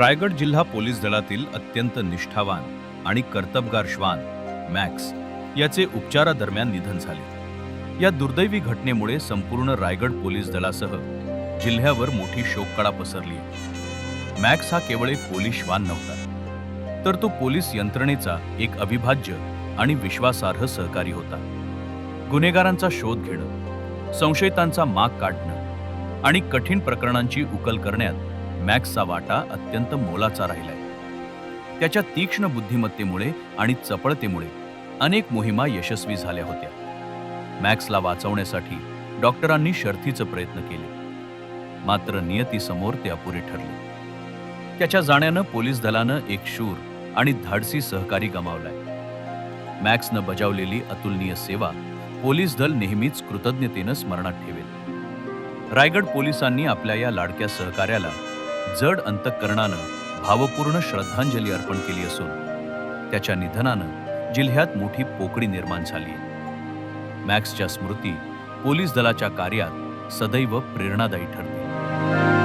रायगड जिल्हा पोलीस दलातील अत्यंत निष्ठावान आणि कर्तबगार श्वान मॅक्स याचे उपचारादरम्यान निधन झाले। या दुर्दैवी घटनेमुळे संपूर्ण रायगड पोलीस दलासह जिल्ह्यावर मोठी शोककळा पसरली। मॅक्स हा केवळ एक पोलीस श्वान नव्हता, तर तो पोलीस यंत्रणेचा एक अविभाज्य आणि विश्वासार्ह सहकारी होता। गुन्हेगारांचा शोध घेणं, संशयितांचा माग काढणं आणि कठीण प्रकरणांची उकल करण्यात मॅक्सचा वाटा अत्यंत मोलाचा राहिलाय। त्याच्या तीक्ष्ण बुद्धिमत्तेमुळे आणि चपळतेमुळे अनेक मोहिमा यशस्वी झाल्या होत्या। मॅक्सला वाचवण्यासाठी डॉक्टरांनी शर्थीचे प्रयत्न केले, मात्र नियतीसमोर ते अपुरे ठरले। त्याच्या जाण्यानं पोलीस दलानं एक शूर आणि धाडसी सहकारी गमावलाय। मॅक्सनं बजावलेली अतुलनीय सेवा पोलीस दल नेहमीच कृतज्ञतेनं स्मरणात ठेवेल। रायगड पोलिसांनी आपल्या या लाडक्या सहकार्याला जड अंतःकरणानं भावपूर्ण श्रद्धांजली अर्पण केली असून त्याच्या निधनानं जिल्ह्यात मोठी पोकळी निर्माण झाली आहे। मॅक्सच्या स्मृती पोलीस दलाच्या कार्यात सदैव प्रेरणादायी ठरतील।